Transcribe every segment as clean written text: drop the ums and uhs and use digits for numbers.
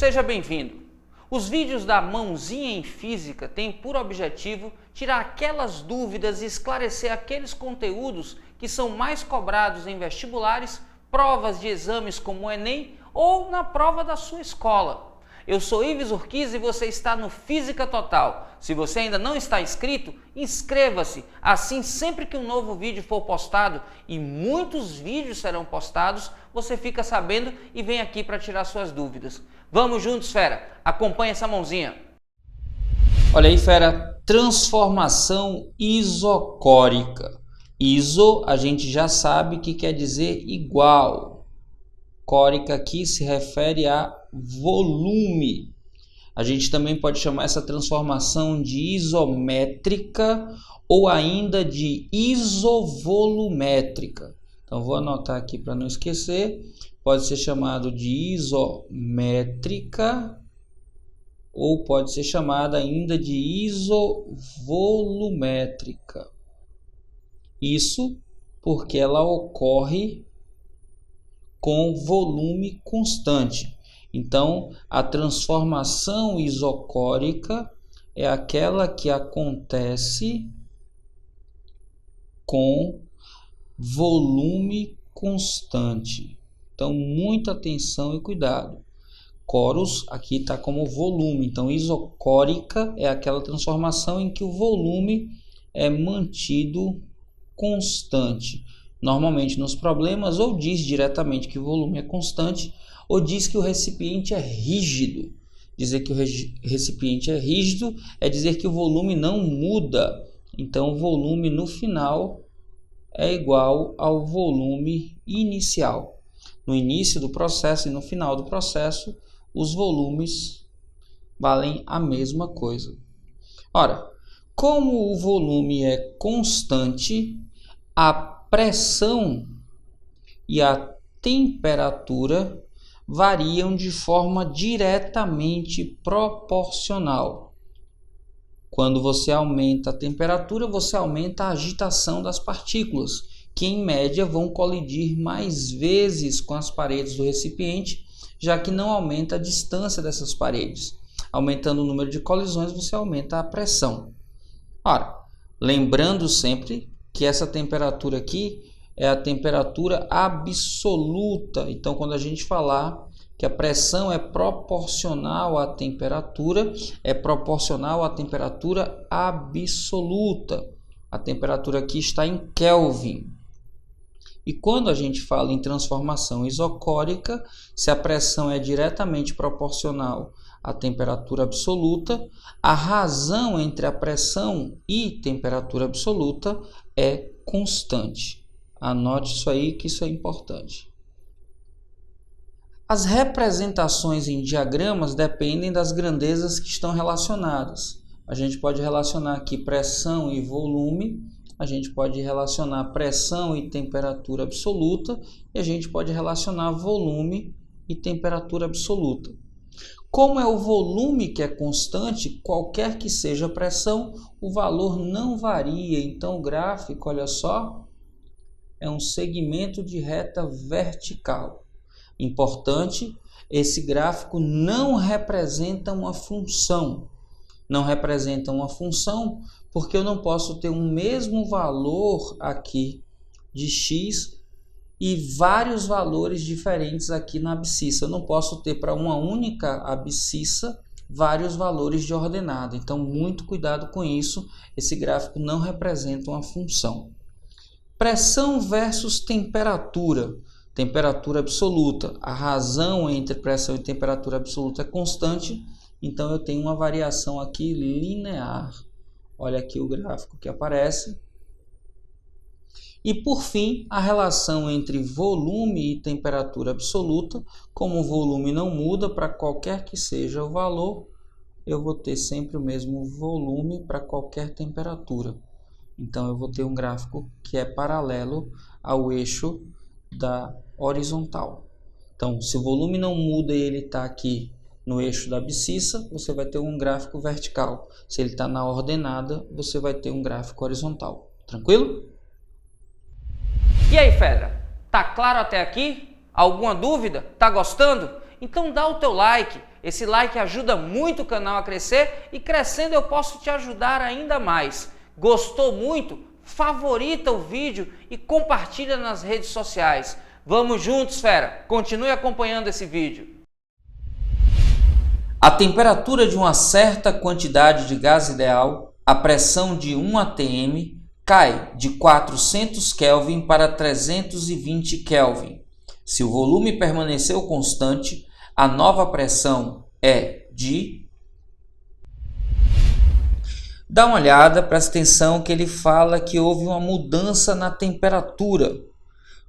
seja bem-vindo. Os vídeos da Mãozinha em Física têm por objetivo tirar aquelas dúvidas e esclarecer aqueles conteúdos que são mais cobrados em vestibulares, provas de exames como o Enem ou na prova da sua escola. Eu sou Ives Urquiza e você está no Física Total. Se você ainda não está inscrito, inscreva-se. Assim, sempre que um novo vídeo for postado, e muitos vídeos serão postados, você fica sabendo e vem aqui para tirar suas dúvidas. Vamos juntos, fera! Acompanhe essa mãozinha. Olha aí, fera, transformação isocórica. Iso, a gente já sabe que quer dizer igual. Córica aqui se refere a volume. A gente também pode chamar essa transformação de isométrica ou ainda de isovolumétrica. Então vou anotar aqui para não esquecer. Pode ser chamado de isométrica ou pode ser chamada ainda de isovolumétrica. Isso porque ela ocorre com volume constante. Então, a transformação isocórica é aquela que acontece com volume constante. Então, muita atenção e cuidado. Coros aqui está como volume. Então, isocórica é aquela transformação em que o volume é mantido constante. Normalmente nos problemas ou diz diretamente que o volume é constante ou diz que o recipiente é rígido. Dizer que o recipiente é rígido é dizer que o volume não muda. Então o volume no final é igual ao volume inicial. No início do processo e no final do processo, os volumes valem a mesma coisa. Ora, como o volume é constante, a pressão e a temperatura variam de forma diretamente proporcional. Quando você aumenta a temperatura, você aumenta a agitação das partículas, que em média vão colidir mais vezes com as paredes do recipiente, já que não aumenta a distância dessas paredes. Aumentando o número de colisões, você aumenta a pressão. Ora, lembrando sempre que essa temperatura aqui é a temperatura absoluta. Então, quando a gente falar que a pressão é proporcional à temperatura, é proporcional à temperatura absoluta. A temperatura aqui está em Kelvin. E quando a gente fala em transformação isocórica, se a pressão é diretamente proporcional à temperatura absoluta, a razão entre a pressão e temperatura absoluta é constante. Anote isso aí, que isso é importante. As representações em diagramas dependem das grandezas que estão relacionadas. A gente pode relacionar aqui pressão e volume, a gente pode relacionar pressão e temperatura absoluta, e a gente pode relacionar volume e temperatura absoluta. Como é o volume que é constante, qualquer que seja a pressão, o valor não varia. Então, o gráfico, olha só, é um segmento de reta vertical. Importante, esse gráfico não representa uma função. Não representa uma função porque eu não posso ter um mesmo valor aqui de x e vários valores diferentes aqui na abscissa. Eu não posso ter para uma única abscissa vários valores de ordenada. Então, muito cuidado com isso. Esse gráfico não representa uma função. Pressão versus temperatura. Temperatura absoluta. A razão entre pressão e temperatura absoluta é constante. Então, eu tenho uma variação aqui linear. Olha aqui o gráfico que aparece. E por fim, a relação entre volume e temperatura absoluta. Como o volume não muda para qualquer que seja o valor, eu vou ter sempre o mesmo volume para qualquer temperatura. Então eu vou ter um gráfico que é paralelo ao eixo da horizontal. Então, se o volume não muda e ele está aqui no eixo da abscissa, você vai ter um gráfico vertical. Se ele está na ordenada, você vai ter um gráfico horizontal. Tranquilo? E aí, fera? Tá claro até aqui? Alguma dúvida? Tá gostando? Então dá o teu like Esse like ajuda muito o canal a crescer e crescendo eu posso te ajudar ainda mais. Gostou muito? Favorita o vídeo e compartilha nas redes sociais. Vamos juntos, fera! Continue acompanhando esse vídeo. A temperatura de uma certa quantidade de gás ideal, a pressão de 1 atm, cai de 400 Kelvin para 320 Kelvin. Se o volume permaneceu constante, a nova pressão é de... Dá uma olhada, presta atenção que ele fala que houve uma mudança na temperatura.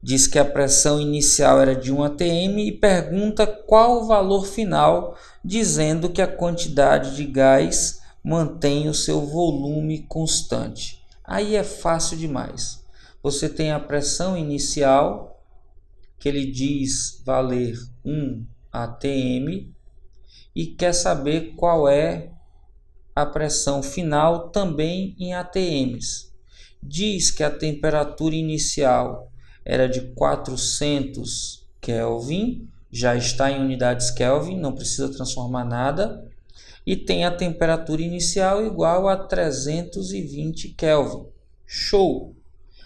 Diz que a pressão inicial era de 1 atm e pergunta qual o valor final, dizendo que a quantidade de gás mantém o seu volume constante. Aí é fácil demais. Você tem a pressão inicial, que ele diz valer 1 atm, e quer saber qual é a pressão final também em atms. Diz que a temperatura inicial era de 400 Kelvin, já está em unidades Kelvin, não precisa transformar nada, e tem a temperatura inicial igual a 320 Kelvin. Show!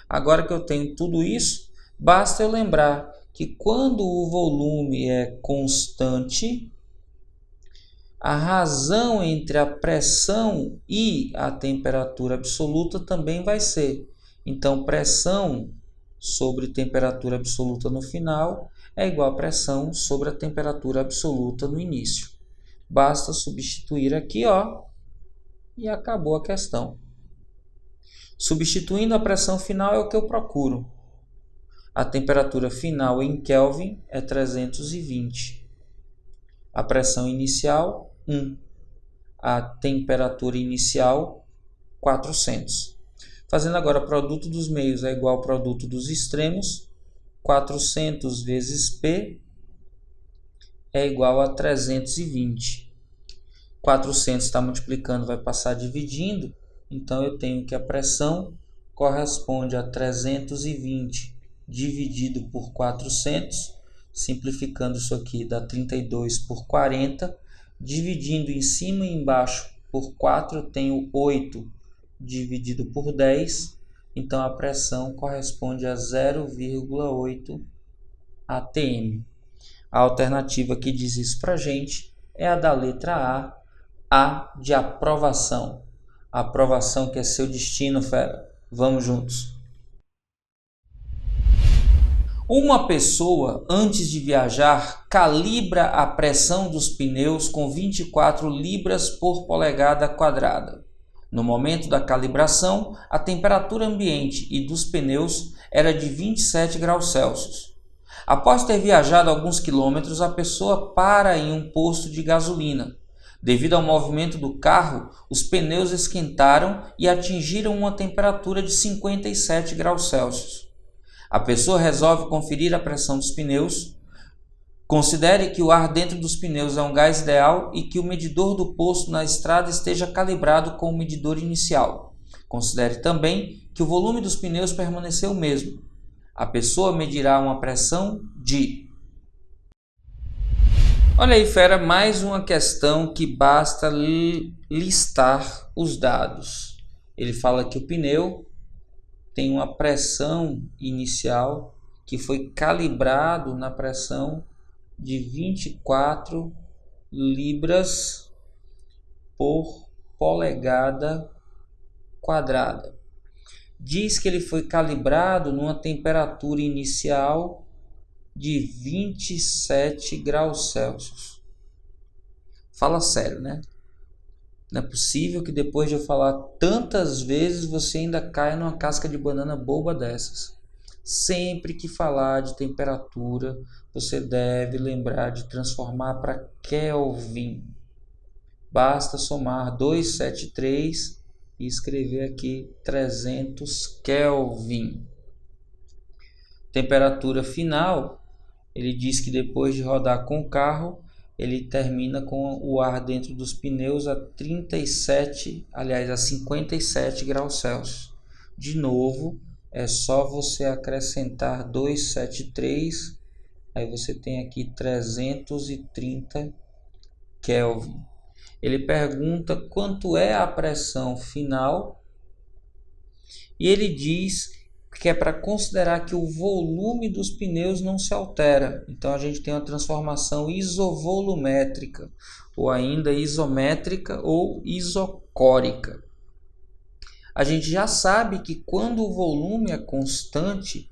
Agora que eu tenho tudo isso, basta eu lembrar que quando o volume é constante, a razão entre a pressão e a temperatura absoluta também vai ser. Então, pressão sobre temperatura absoluta no final é igual a pressão sobre a temperatura absoluta no início. Basta substituir aqui, ó, e acabou a questão. Substituindo a pressão final é o que eu procuro. A temperatura final em Kelvin é 320. A pressão inicial, 1. A temperatura inicial, 400. Fazendo agora produto dos meios é igual ao produto dos extremos. 400 vezes P é igual a 320. 400 está multiplicando, vai passar dividindo. Então, eu tenho que a pressão corresponde a 320 dividido por 400. Simplificando isso aqui, dá 32 por 40. Dividindo em cima e embaixo por 4, eu tenho 8 dividido por 10. Então, a pressão corresponde a 0,8 atm. A alternativa que diz isso para a gente é a da letra A de aprovação. A aprovação que é seu destino, fera. Vamos juntos. Uma pessoa, antes de viajar, calibra a pressão dos pneus com 24 libras por polegada quadrada. No momento da calibração, a temperatura ambiente e dos pneus era de 27 graus Celsius. Após ter viajado alguns quilômetros, a pessoa para em um posto de gasolina. Devido ao movimento do carro, os pneus esquentaram e atingiram uma temperatura de 57 graus Celsius. A pessoa resolve conferir a pressão dos pneus. Considere que o ar dentro dos pneus é um gás ideal e que o medidor do posto na estrada esteja calibrado com o medidor inicial. Considere também que o volume dos pneus permaneceu o mesmo. A pessoa medirá uma pressão de... Olha aí, fera, mais uma questão que basta listar os dados. Ele fala que o pneu tem uma pressão inicial que foi calibrado na pressão de 24 libras por polegada quadrada. Diz que ele foi calibrado numa temperatura inicial de 27 graus Celsius. Fala sério, né? Não é possível que depois de eu falar tantas vezes você ainda caia numa casca de banana boba dessas. Sempre que falar de temperatura, você deve lembrar de transformar para Kelvin. Basta somar 273 e escrever aqui 300 Kelvin. Temperatura final, ele diz que depois de rodar com o carro, ele termina com o ar dentro dos pneus a 57 graus Celsius. De novo, é só você acrescentar 273, aí você tem aqui 330 Kelvin. Ele pergunta quanto é a pressão final e ele diz que é para considerar que o volume dos pneus não se altera. Então a gente tem uma transformação isovolumétrica, ou ainda isométrica ou isocórica. A gente já sabe que quando o volume é constante,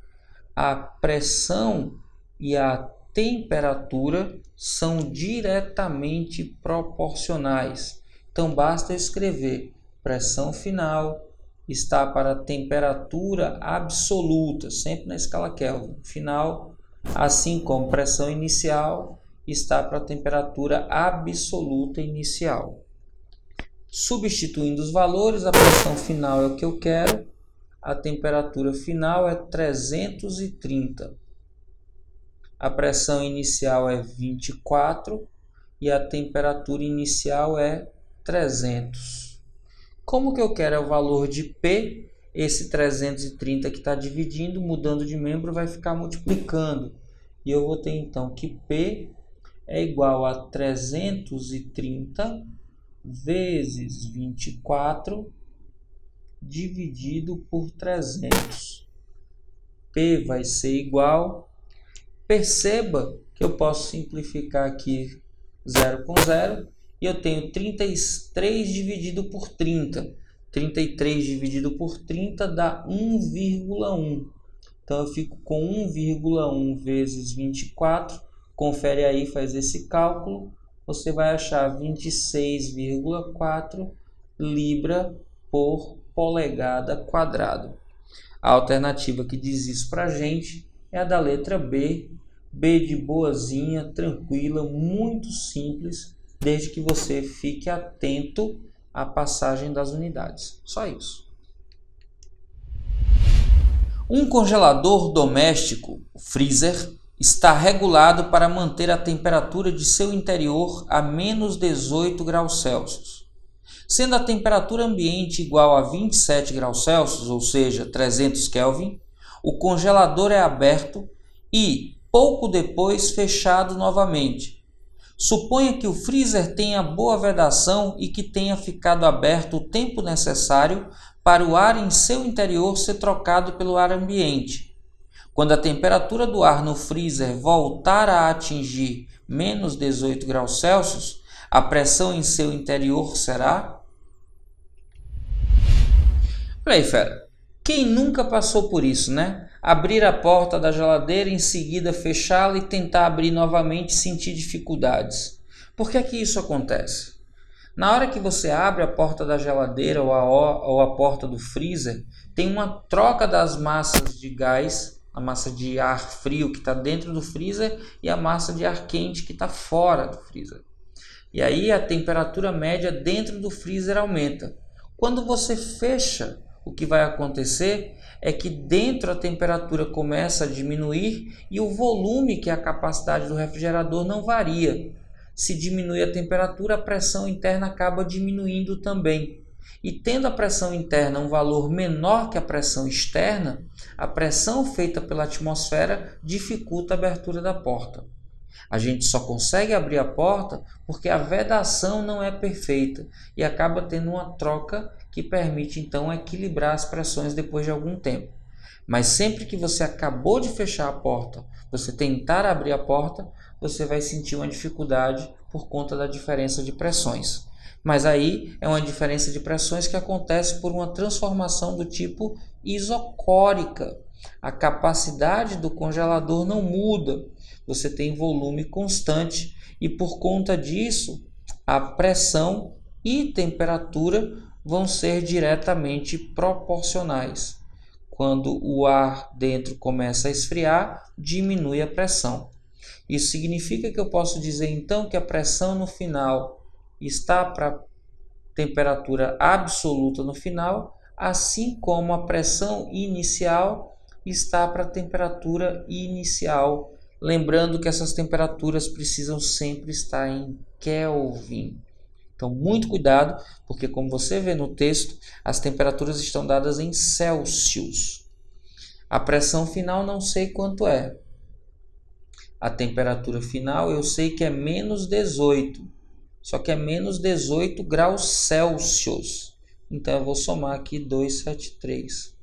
a pressão e a temperatura são diretamente proporcionais. Então basta escrever pressão final está para a temperatura absoluta, sempre na escala Kelvin, final, assim como pressão inicial está para a temperatura absoluta inicial. Substituindo os valores, a pressão final é o que eu quero, a temperatura final é 330. A pressão inicial é 24 e a temperatura inicial é 300. Como que eu quero é o valor de P, esse 330 que está dividindo, mudando de membro, vai ficar multiplicando. E eu vou ter então que P é igual a 330 vezes 24 dividido por 300. P vai ser igual... Perceba que eu posso simplificar aqui 0 com 0 e eu tenho 33 dividido por 30. 33 dividido por 30 dá 1,1. Então eu fico com 1,1 vezes 24. Confere aí, faz esse cálculo. Você vai achar 26,4 libra por polegada quadrado. A alternativa que diz isso para a gente é a da letra B. B de boazinha, tranquila, muito simples, desde que você fique atento à passagem das unidades. Só isso. Um congelador doméstico, freezer, está regulado para manter a temperatura de seu interior a menos 18 graus Celsius. Sendo a temperatura ambiente igual a 27 graus Celsius, ou seja, 300 Kelvin, o congelador é aberto e, pouco depois, fechado novamente. Suponha que o freezer tenha boa vedação e que tenha ficado aberto o tempo necessário para o ar em seu interior ser trocado pelo ar ambiente. Quando a temperatura do ar no freezer voltar a atingir menos 18 graus Celsius, a pressão em seu interior será... Peraí, fera. Quem nunca passou por isso, né? Abrir a porta da geladeira, em seguida fechá-la e tentar abrir novamente e sentir dificuldades. Por que é que isso acontece? Na hora que você abre a porta da geladeira ou a porta do freezer, tem uma troca das massas de gás, a massa de ar frio que está dentro do freezer e a massa de ar quente que está fora do freezer. E aí a temperatura média dentro do freezer aumenta. Quando você fecha, o que vai acontecer é que dentro a temperatura começa a diminuir e o volume, que é a capacidade do refrigerador, não varia. Se diminui a temperatura, a pressão interna acaba diminuindo também. E tendo a pressão interna um valor menor que a pressão externa, a pressão feita pela atmosfera dificulta a abertura da porta. A gente só consegue abrir a porta porque a vedação não é perfeita e acaba tendo uma troca que permite então equilibrar as pressões depois de algum tempo. Mas sempre que você acabou de fechar a porta, você tentar abrir a porta, você vai sentir uma dificuldade por conta da diferença de pressões. Mas aí é uma diferença de pressões que acontece por uma transformação do tipo isocórica. A capacidade do congelador não muda, você tem volume constante e por conta disso a pressão e temperatura vão ser diretamente proporcionais. Quando o ar dentro começa a esfriar, diminui a pressão. Isso significa que eu posso dizer então que a pressão no final está para a temperatura absoluta no final, assim como a pressão inicial está para a temperatura inicial. Lembrando que essas temperaturas precisam sempre estar em Kelvin. Então, muito cuidado, porque como você vê no texto, as temperaturas estão dadas em Celsius. A pressão final não sei quanto é. A temperatura final eu sei que é menos 18. só que é menos 18 graus Celsius. Então eu vou somar aqui 273.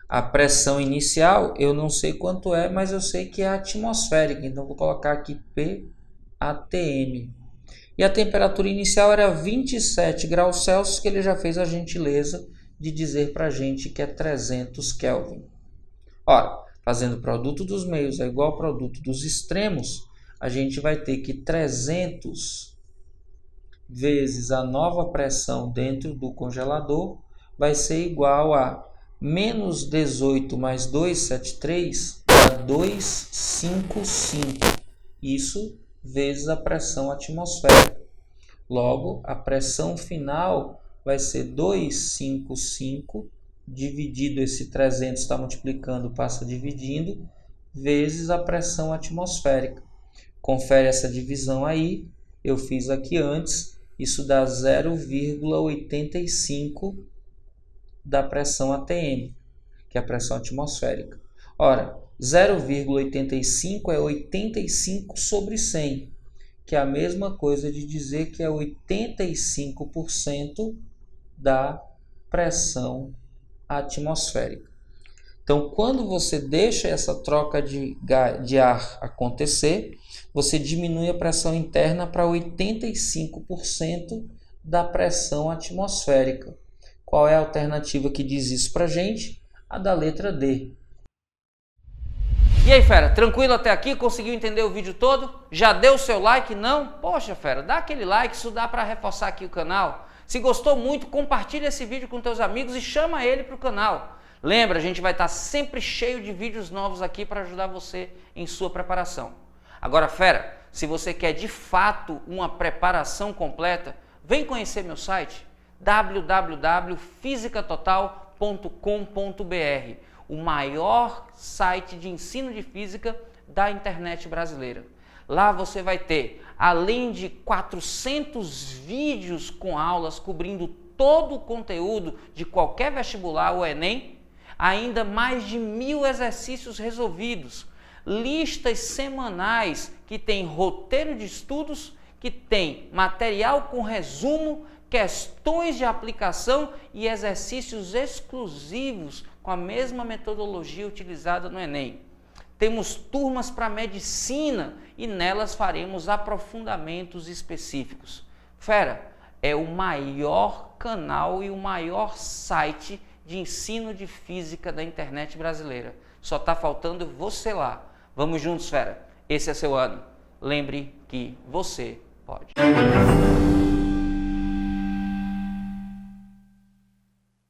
A pressão inicial eu não sei quanto é, mas eu sei que é atmosférica. Então vou colocar aqui PATM. E a temperatura inicial era 27 graus Celsius, que ele já fez a gentileza de dizer para a gente que é 300 Kelvin. Ora, fazendo produto dos meios é igual ao produto dos extremos, a gente vai ter que 300 vezes a nova pressão dentro do congelador vai ser igual a menos 18 mais 273 dá 255. Isso vezes a pressão atmosférica. Logo, a pressão final vai ser 255 dividido esse 300 está multiplicando, passa dividindo, vezes a pressão atmosférica. Confere essa divisão aí, eu fiz aqui antes, isso dá 0,85 da pressão ATM, que é a pressão atmosférica. Ora, 0,85 é 85 sobre 100, que é a mesma coisa de dizer que é 85% da pressão atmosférica. Então, quando você deixa essa troca de ar acontecer, você diminui a pressão interna para 85% da pressão atmosférica. Qual é a alternativa que diz isso para a gente? A da letra D. E aí, fera, tranquilo até aqui? Conseguiu entender o vídeo todo? Já deu o seu like? Não? Poxa, fera, dá aquele like, isso dá para reforçar aqui o canal. Se gostou muito, compartilha esse vídeo com teus amigos e chama ele para o canal. Lembra, a gente vai estar sempre cheio de vídeos novos aqui para ajudar você em sua preparação. Agora, fera, se você quer de fato uma preparação completa, vem conhecer meu site www.fisicatotal.com.br, o maior site de ensino de física da internet brasileira. Lá você vai ter, além de 400 vídeos com aulas cobrindo todo o conteúdo de qualquer vestibular ou Enem, ainda mais de 1000 exercícios resolvidos, listas semanais que tem roteiro de estudos, que tem material com resumo, questões de aplicação e exercícios exclusivos com a mesma metodologia utilizada no Enem. Temos turmas para medicina e nelas faremos aprofundamentos específicos. Fera, é o maior canal e o maior site de ensino de física da internet brasileira. Só está faltando você lá. Vamos juntos, fera. Esse é seu ano. Lembre que você pode.